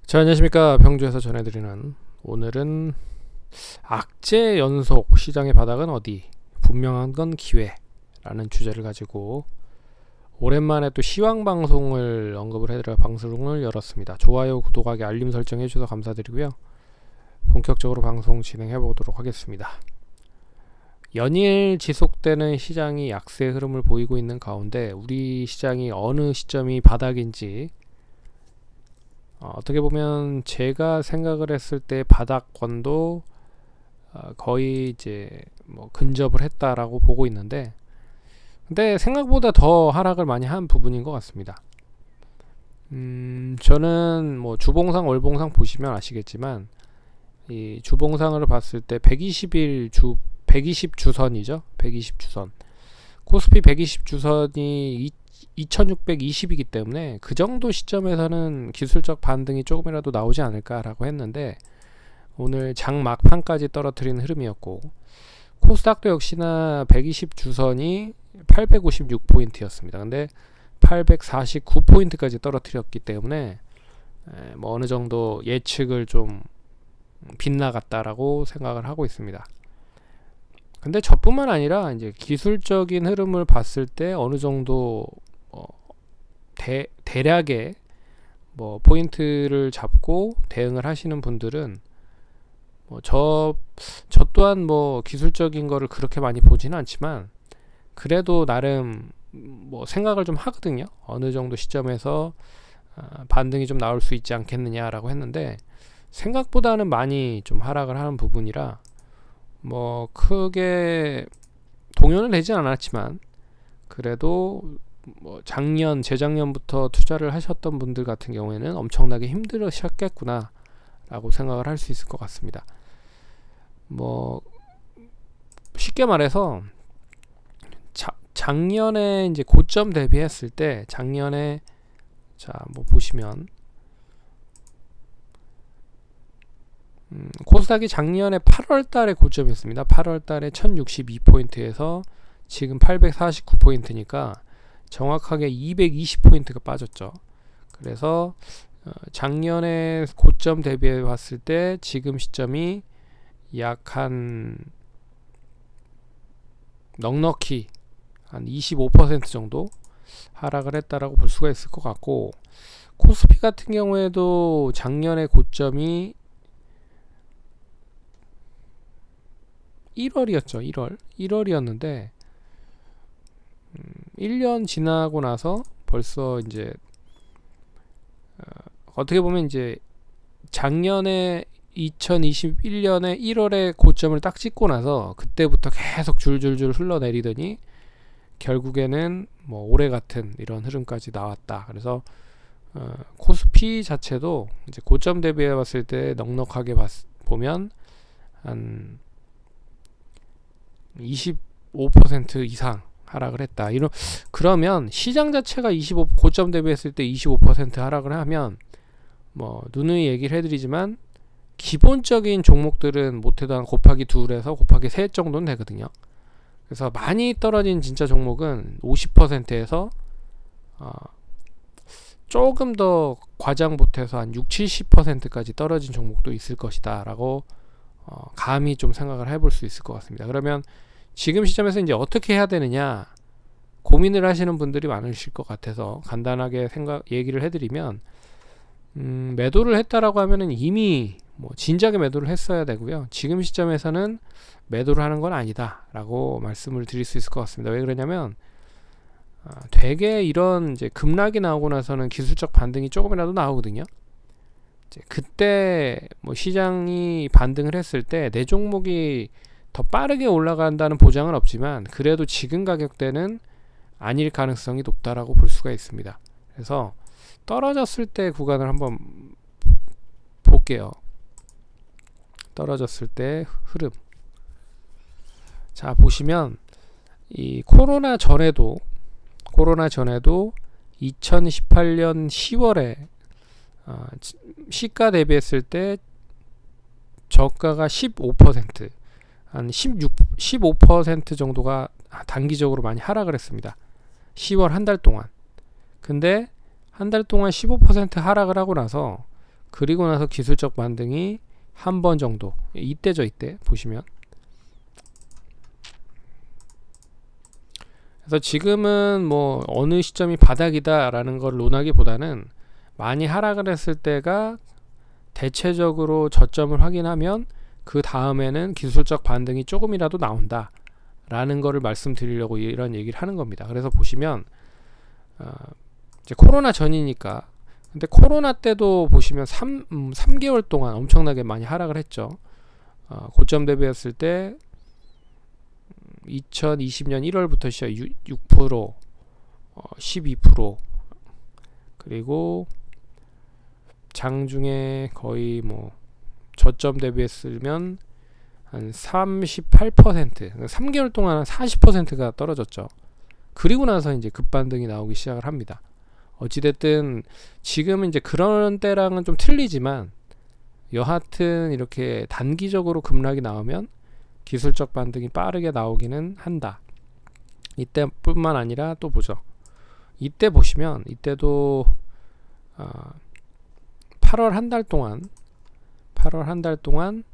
자, 안녕하십니까. 병주에서 전해드리는 오늘은 악재 연속 시장의 바닥은 어디? 분명한 건 기회라는 주제를 가지고 오랜만에 또 시황 방송을 언급을 해드려 방송을 열었습니다. 좋아요, 구독하기, 알림 설정 해주셔서 감사드리고요. 본격적으로 방송 진행해 보도록 하겠습니다. 연일 지속되는 시장이 약세 흐름을 보이고 있는 가운데 우리 시장이 어느 시점이 바닥인지 어떻게 보면 제가 생각을 했을 때 바닥권도 거의 이제 뭐 근접을 했다라고 보고 있는데, 근데 생각보다 더 하락을 많이 한 부분인 것 같습니다. 저는 뭐 주봉상 월봉상 보시면 아시겠지만 이 주봉상을 봤을 때 120일 주 120 주선이죠. 120 주선. 코스피 120 주선이 2620이기 때문에 그 정도 시점에서는 기술적 반등이 조금이라도 나오지 않을까라고 했는데, 오늘 장 막판까지 떨어뜨리는 흐름이었고, 코스닥도 역시나 120 주선이 856포인트였습니다. 근데 849포인트까지 떨어뜨렸기 때문에 뭐 어느 정도 예측을 좀 빗나갔다라고 생각을 하고 있습니다. 근데 저뿐만 아니라 이제 기술적인 흐름을 봤을 때 어느 정도 대략의 뭐 포인트를 잡고 대응을 하시는 분들은 저 또한 뭐 기술적인 거를 그렇게 많이 보지는 않지만 그래도 나름 뭐 생각을 좀 하거든요. 어느 정도 시점에서 반등이 좀 나올 수 있지 않겠느냐라고 했는데, 생각보다는 많이 좀 하락을 하는 부분이라 뭐 크게 동요는 되지 않았지만 그래도 뭐 재작년부터 투자를 하셨던 분들 같은 경우에는 엄청나게 힘들으셨겠구나 라고 생각을 할 수 있을 것 같습니다. 뭐 쉽게 말해서 작년에 이제 고점 대비했을 때 작년에 뭐 보시면 코스닥이 작년에 8월 달에 고점이었습니다. 8월 달에 1062포인트에서 지금 849포인트니까 정확하게 220포인트가 빠졌죠. 그래서 작년에 고점 대비해 봤을 때 지금 시점이 약 한 넉넉히 한 25% 정도 하락을 했다라고 볼 수가 있을 것 같고, 코스피 같은 경우에도 작년에 고점이 1월이었죠. 1월이었는데 1년 지나고 나서 벌써 이제 어떻게 보면 이제 작년에 2021년에 1월에 고점을 딱 찍고 나서 그때부터 계속 줄줄줄 흘러내리더니 결국에는 뭐 올해 같은 이런 흐름까지 나왔다. 그래서 코스피 자체도 이제 고점 대비해 봤을 때 넉넉하게 보면 한 25% 이상 하락을 했다. 그러면 시장 자체가 고점 대비했을 때 25% 하락을 하면 뭐 누누이 얘기를 해드리지만 기본적인 종목들은 못해도 한 곱하기 2에서 곱하기 3 정도는 되거든요. 그래서 많이 떨어진 진짜 종목은 50%에서 조금 더 과장 보태서 한 60-70%까지 떨어진 종목도 있을 것이다 라고 감히 좀 생각을 해볼 수 있을 것 같습니다. 그러면 지금 시점에서 이제 어떻게 해야 되느냐 고민을 하시는 분들이 많으실 것 같아서 간단하게 얘기를 해드리면, 매도를 했다라고 하면은 이미 뭐 진작에 매도를 했어야 되고요. 지금 시점에서는 매도를 하는 건 아니다 라고 말씀을 드릴 수 있을 것 같습니다. 왜 그러냐면 되게 이런 이제 급락이 나오고 나서는 기술적 반등이 조금이라도 나오거든요. 이제 그때 뭐 시장이 반등을 했을 때 내 종목이 더 빠르게 올라간다는 보장은 없지만 그래도 지금 가격대는 아닐 가능성이 높다라고 볼 수가 있습니다. 그래서 떨어졌을 때 구간을 한번 볼게요. 떨어졌을 때 흐름. 자, 보시면 이 코로나 전에도 2018년 10월에 시가 대비했을 때 저가가 15%, 한 15% 정도가 단기적으로 많이 하락을 했습니다. 10월 한 달 동안. 근데 한 달 동안 15% 하락을 하고 나서 그리고 나서 기술적 반등이 한 번 정도, 이때죠. 이때 보시면, 그래서 지금은 뭐 어느 시점이 바닥이다 라는 걸 논하기보다는 많이 하락을 했을 때가 대체적으로 저점을 확인하면 그 다음에는 기술적 반등이 조금이라도 나온다 라는 거를 말씀드리려고 이런 얘기를 하는 겁니다. 그래서 보시면 이제 코로나 전이니까, 근데 코로나 때도 보시면 3개월 동안 엄청나게 많이 하락을 했죠. 고점 대비했을 때 2020년 1월부터 시작 6%, 12%, 그리고 장중에 거의 뭐 저점 대비했으면 한 38%, 3개월 동안 한 40%가 떨어졌죠. 그리고 나서 이제 급반등이 나오기 시작을 합니다. 어찌됐든 지금은 이제 그런 때랑은 좀 틀리지만 여하튼 이렇게 단기적으로 급락이 나오면 기술적 반등이 빠르게 나오기는 한다. 이때뿐만 아니라 또 보죠. 이때 보시면 이때도 8월 한 달 동안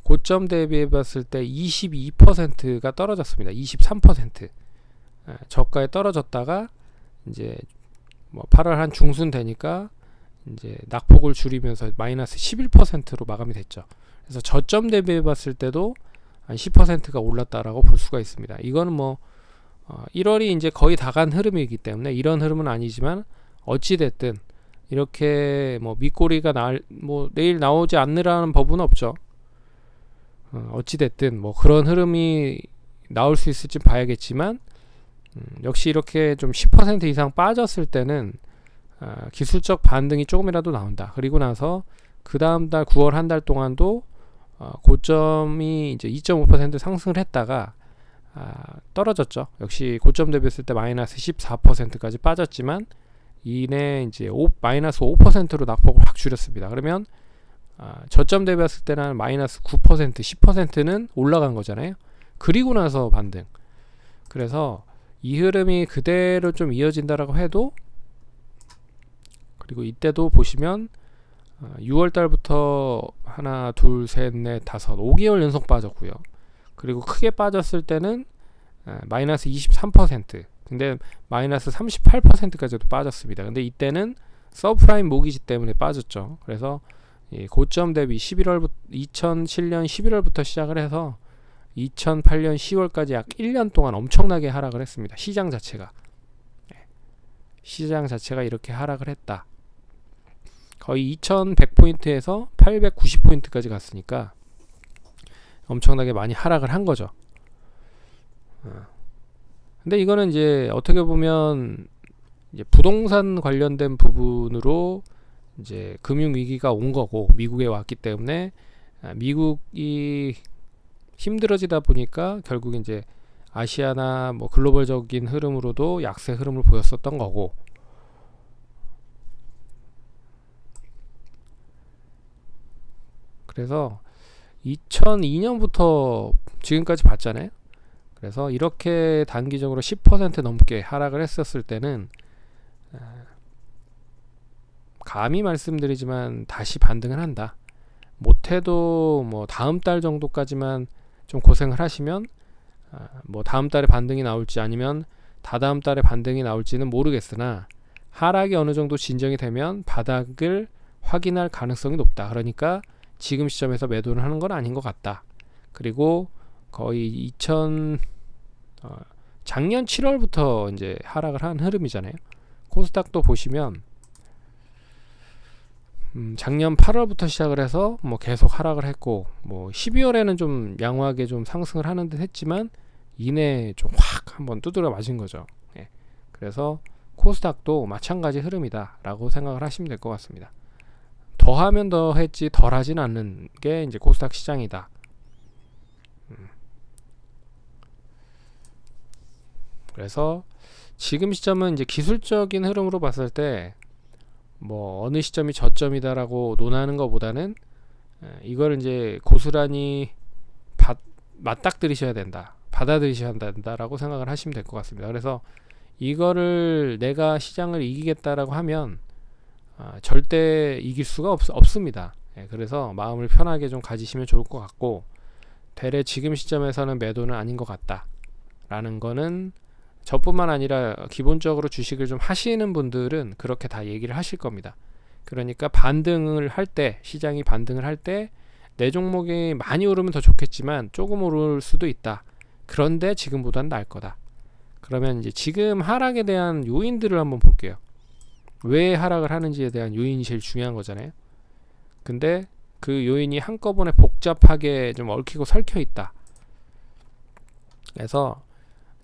고점 대비해 봤을 때 22%가 떨어졌습니다. 23%. 저가에 떨어졌다가 이제 뭐 8월 한 중순 되니까 이제 낙폭을 줄이면서 마이너스 11%로 마감이 됐죠. 그래서 저점 대비해 봤을 때도 한 10%가 올랐다라고 볼 수가 있습니다. 이거는 뭐 1월이 이제 거의 다 간 흐름이기 때문에 이런 흐름은 아니지만 어찌 됐든 이렇게 뭐 밑꼬리가 뭐 내일 나오지 않으라는 법은 없죠. 어찌 됐든 뭐 그런 흐름이 나올 수 있을지 봐야겠지만 역시 이렇게 좀 10% 이상 빠졌을 때는 기술적 반등이 조금이라도 나온다. 그리고 나서 그 다음 달 9월 한 달 동안도 고점이 이제 2.5% 상승을 했다가 떨어졌죠. 역시 고점 대비했을 때 마이너스 14%까지 빠졌지만 이내 이제 마이너스 5%로 낙폭을 확 줄였습니다. 그러면 저점 대비했을 때는 마이너스 9%, 10%는 올라간 거잖아요. 그리고 나서 반등. 그래서 이 흐름이 그대로 좀 이어진다라고 해도, 그리고 이때도 보시면 6월 달부터 하나, 둘, 셋, 넷, 다섯, 5개월 연속 빠졌고요. 그리고 크게 빠졌을 때는 마이너스 23%, 근데 마이너스 38%까지도 빠졌습니다. 근데 이때는 서프라임 모기지 때문에 빠졌죠. 그래서 고점 대비 2007년 11월부터 시작을 해서 2008년 10월까지 약 1년 동안 엄청나게 하락을 했습니다. 시장 자체가 이렇게 하락을 했다. 거의 2100포인트에서 890포인트까지 갔으니까 엄청나게 많이 하락을 한 거죠. 근데 이거는 이제 어떻게 보면 이제 부동산 관련된 부분으로 이제 금융 위기가 온 거고, 미국에 왔기 때문에 미국이 힘들어지다 보니까 결국 이제 아시아나 뭐 글로벌적인 흐름으로도 약세 흐름을 보였었던 거고, 그래서 2002년부터 지금까지 봤잖아요. 그래서 이렇게 단기적으로 10% 넘게 하락을 했었을 때는 감히 말씀드리지만 다시 반등을 한다. 못해도 뭐 다음 달 정도까지만 좀 고생을 하시면 뭐 다음 달에 반등이 나올지 아니면 다다음 달에 반등이 나올지는 모르겠으나 하락이 어느 정도 진정이 되면 바닥을 확인할 가능성이 높다. 그러니까 지금 시점에서 매도를 하는 건 아닌 것 같다. 그리고 거의 작년 7월부터 이제 하락을 한 흐름이잖아요. 코스닥도 보시면 작년 8월부터 시작을 해서 뭐 계속 하락을 했고, 뭐 12월에는 좀 양호하게 좀 상승을 하는 듯 했지만 이내 좀 확 한번 두드려 맞은 거죠. 예. 그래서 코스닥도 마찬가지 흐름이다 라고 생각을 하시면 될 것 같습니다. 더하면 더 했지 덜 하진 않는 게 이제 코스닥 시장이다. 그래서 지금 시점은 이제 기술적인 흐름으로 봤을 때 뭐 어느 시점이 저점이다라고 논하는 것보다는 이걸 이제 고스란히 맞닥뜨리셔야 된다, 받아들이셔야 된다라고 생각을 하시면 될 것 같습니다. 그래서 이거를 내가 시장을 이기겠다라고 하면 절대 이길 수가 없습니다. 예, 그래서 마음을 편하게 좀 가지시면 좋을 것 같고, 되레 지금 시점에서는 매도는 아닌 것 같다 라는 거는 저뿐만 아니라 기본적으로 주식을 좀 하시는 분들은 그렇게 다 얘기를 하실 겁니다. 그러니까 반등을 할 때, 시장이 반등을 할 때 내 종목이 많이 오르면 더 좋겠지만 조금 오를 수도 있다. 그런데 지금보다는 나을 거다. 그러면 이제 지금 하락에 대한 요인들을 한번 볼게요. 왜 하락을 하는지에 대한 요인이 제일 중요한 거잖아요. 근데 그 요인이 한꺼번에 복잡하게 좀 얽히고 설켜 있다. 그래서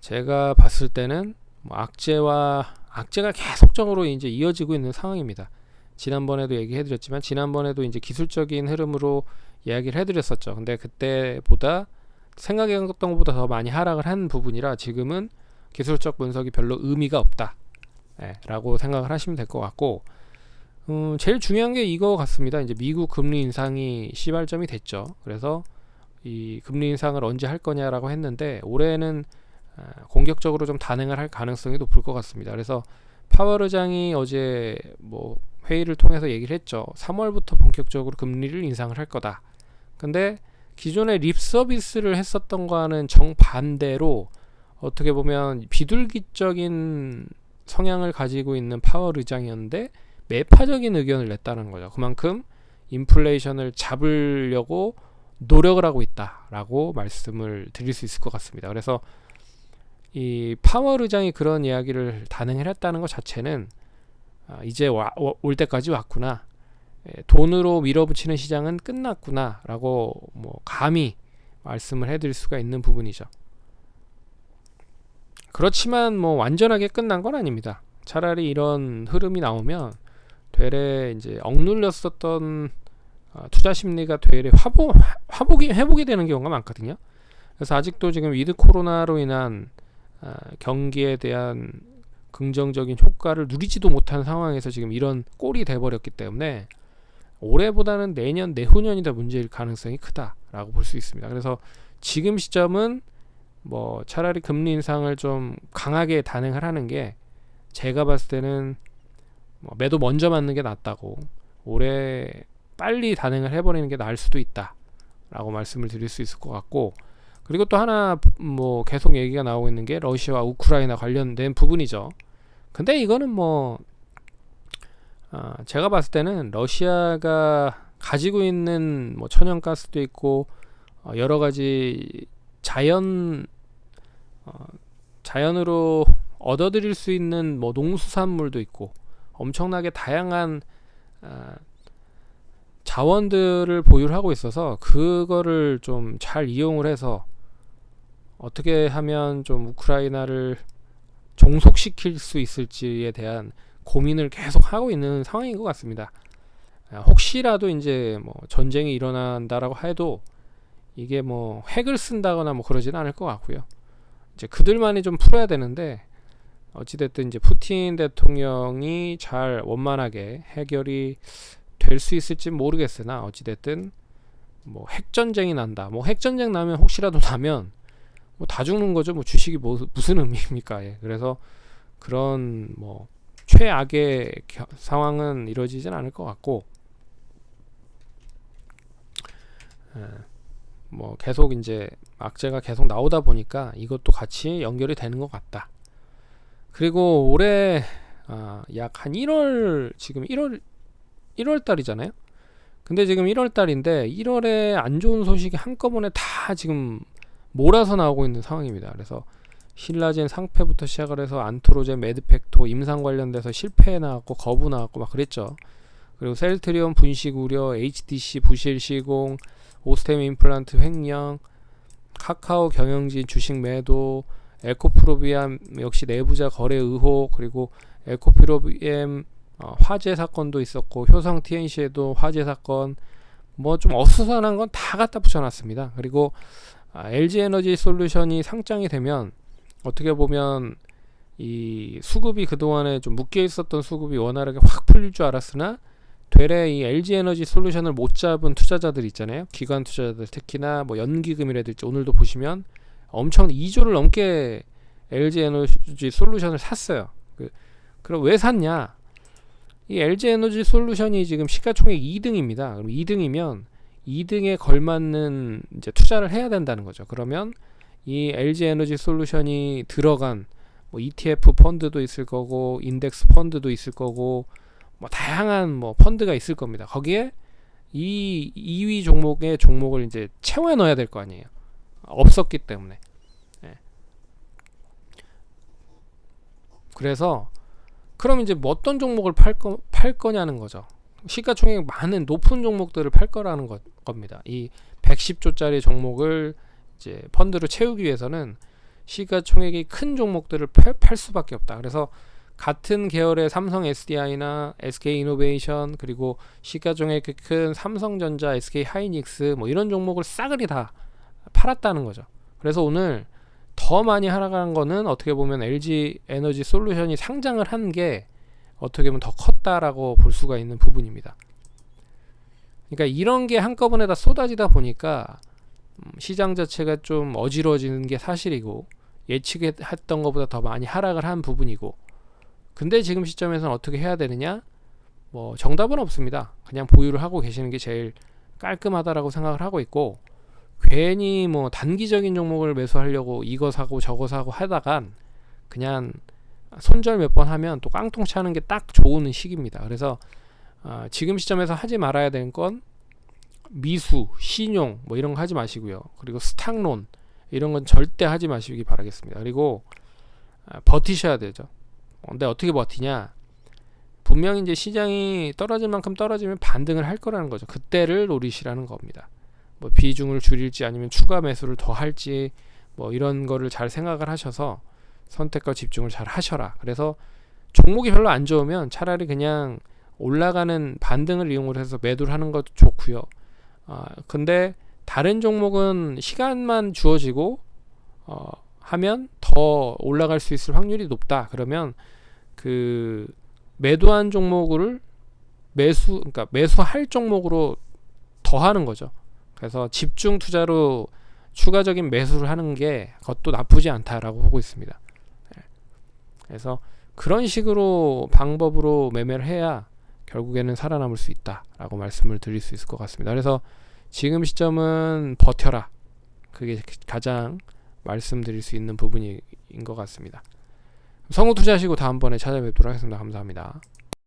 제가 봤을 때는 뭐 악재가 계속적으로 이제 이어지고 있는 상황입니다. 지난번에도 얘기해드렸지만, 지난번에도 이제 기술적인 흐름으로 이야기를 해드렸었죠. 근데 그때보다 생각했던 것보다 더 많이 하락을 한 부분이라 지금은 기술적 분석이 별로 의미가 없다, 라고 생각을 하시면 될 것 같고, 제일 중요한 게 이거 같습니다. 이제 미국 금리 인상이 시발점이 됐죠. 그래서 이 금리 인상을 언제 할 거냐라고 했는데, 올해는 공격적으로 좀 단행을 할 가능성이 높을 것 같습니다. 그래서 파월 의장이 어제 뭐 회의를 통해서 얘기를 했죠. 3월부터 본격적으로 금리를 인상을 할 거다. 근데 기존에 립 서비스를 했었던 거와는 정반대로 어떻게 보면 비둘기적인 성향을 가지고 있는 파월 의장이었는데 매파적인 의견을 냈다는 거죠. 그만큼 인플레이션을 잡으려고 노력을 하고 있다라고 말씀을 드릴 수 있을 것 같습니다. 그래서 이 파월 의장이 그런 이야기를 단행을 했다는 것 자체는 이제 올 때까지 왔구나, 돈으로 밀어붙이는 시장은 끝났구나 라고 뭐 감히 말씀을 해드릴 수가 있는 부분이죠. 그렇지만 뭐 완전하게 끝난 건 아닙니다. 차라리 이런 흐름이 나오면 되레 이제 억눌렸었던 투자 심리가 되레 회복이 되는 경우가 많거든요. 그래서 아직도 지금 위드 코로나로 인한 경기에 대한 긍정적인 효과를 누리지도 못한 상황에서 지금 이런 꼴이 돼버렸기 때문에 올해보다는 내년, 내후년이 더 문제일 가능성이 크다라고 볼 수 있습니다. 그래서 지금 시점은 뭐 차라리 금리 인상을 좀 강하게 단행을 하는 게, 제가 봤을 때는 뭐 매도 먼저 맞는 게 낫다고, 올해 빨리 단행을 해버리는 게 나을 수도 있다라고 말씀을 드릴 수 있을 것 같고, 그리고 또 하나 뭐 계속 얘기가 나오고 있는 게 러시아와 우크라이나 관련된 부분이죠. 근데 이거는 뭐 제가 봤을 때는 러시아가 가지고 있는 뭐 천연가스도 있고 여러 가지 자연으로 얻어들일 수 있는 뭐 농수산물도 있고 엄청나게 다양한 자원들을 보유하고 있어서 그거를 좀 잘 이용을 해서 어떻게 하면 좀 우크라이나를 종속시킬 수 있을지에 대한 고민을 계속 하고 있는 상황인 것 같습니다. 혹시라도 이제 뭐 전쟁이 일어난다라고 해도 이게 뭐 핵을 쓴다거나 뭐 그러지는 않을 것 같고요. 이제 그들만이 좀 풀어야 되는데, 어찌됐든 이제 푸틴 대통령이 잘 원만하게 해결이 될 수 있을지 모르겠으나, 어찌됐든 뭐 핵전쟁이 난다, 뭐 핵전쟁 나면 혹시라도 나면 뭐 다 죽는 거죠. 뭐 주식이 무슨 의미입니까? 예. 그래서 그런 뭐 최악의 상황은 이루어지진 않을 것 같고, 뭐 계속 이제 악재가 계속 나오다 보니까 이것도 같이 연결이 되는 것 같다. 그리고 올해 약 한 1월, 지금 1월 달이잖아요. 근데 지금 1월 달인데 1월에 안 좋은 소식이 한꺼번에 다 지금 몰아서 나오고 있는 상황입니다. 그래서 신라젠 상패부터 시작을 해서 안트로젠, 매드팩토 임상 관련돼서 실패 나왔고 거부 나왔고 막 그랬죠. 그리고 셀트리온 분식 우려, HTC 부실 시공, 오스템 임플란트 횡령, 카카오 경영진 주식 매도, 에코프로비암 역시 내부자 거래 의혹, 그리고 에코프로비엠 화재 사건도 있었고, 효성 TNC에도 화재 사건, 뭐 좀 어수선한 건 다 갖다 붙여놨습니다. 그리고 LG에너지 솔루션이 상장이 되면 어떻게 보면 이 수급이 그동안에 좀 묶여 있었던 수급이 원활하게 확 풀릴 줄 알았으나, 되레 이 LG에너지 솔루션을 못 잡은 투자자들 있잖아요. 기관 투자자들, 특히나 뭐 연기금이라든지 오늘도 보시면 엄청 2조를 넘게 LG에너지 솔루션을 샀어요. 그럼 왜 샀냐? 이 LG 에너지 솔루션이 지금 시가총액 2등입니다. 그럼 2등이면 2등에 걸맞는 이제 투자를 해야 된다는 거죠. 그러면 이 LG 에너지 솔루션이 들어간 뭐 ETF 펀드도 있을 거고 인덱스 펀드도 있을 거고 뭐 다양한 뭐 펀드가 있을 겁니다. 거기에 이 2위 종목의 종목을 이제 채워 넣어야 될 거 아니에요. 없었기 때문에. 예. 그래서 그럼 이제 뭐 어떤 종목을 팔 거냐는 거죠. 시가총액 많은 높은 종목들을 팔 거라는 겁니다. 이 110조짜리 종목을 이제 펀드로 채우기 위해서는 시가총액이 큰 종목들을 팔 수밖에 없다. 그래서 같은 계열의 삼성 SDI나 SK이노베이션 그리고 시가총액이 큰 삼성전자, SK하이닉스 뭐 이런 종목을 싸그리 다 팔았다는 거죠. 그래서 오늘 더 많이 하락한 거는 어떻게 보면 LG 에너지 솔루션이 상장을 한 게 어떻게 보면 더 컸다라고 볼 수가 있는 부분입니다. 그러니까 이런 게 한꺼번에 다 쏟아지다 보니까 시장 자체가 좀 어지러지는 게 사실이고 예측했던 것보다 더 많이 하락을 한 부분이고, 근데 지금 시점에서는 어떻게 해야 되느냐? 뭐 정답은 없습니다. 그냥 보유를 하고 계시는 게 제일 깔끔하다라고 생각을 하고 있고, 괜히 뭐 단기적인 종목을 매수하려고 이거 사고 저거 사고 하다간 그냥 손절 몇 번 하면 또 깡통 차는 게 딱 좋은 시기입니다. 그래서 지금 시점에서 하지 말아야 되는 건 미수, 신용 뭐 이런 거 하지 마시고요. 그리고 스탁론 이런 건 절대 하지 마시기 바라겠습니다. 그리고 버티셔야 되죠. 근데 어떻게 버티냐? 분명히 이제 시장이 떨어질 만큼 떨어지면 반등을 할 거라는 거죠. 그때를 노리시라는 겁니다. 뭐 비중을 줄일지 아니면 추가 매수를 더 할지 뭐 이런 거를 잘 생각을 하셔서 선택과 집중을 잘 하셔라. 그래서 종목이 별로 안 좋으면 차라리 그냥 올라가는 반등을 이용을 해서 매도를 하는 것도 좋고요. 근데 다른 종목은 시간만 주어지고 하면 더 올라갈 수 있을 확률이 높다. 그러면 그 매도한 종목을 그러니까 매수할 종목으로 더 하는 거죠. 그래서 집중 투자로 추가적인 매수를 하는 게 그것도 나쁘지 않다라고 보고 있습니다. 그래서 그런 식으로 방법으로 매매를 해야 결국에는 살아남을 수 있다라고 말씀을 드릴 수 있을 것 같습니다. 그래서 지금 시점은 버텨라. 그게 가장 말씀드릴 수 있는 부분인 것 같습니다. 성우 투자하시고 다음번에 찾아뵙도록 하겠습니다. 감사합니다.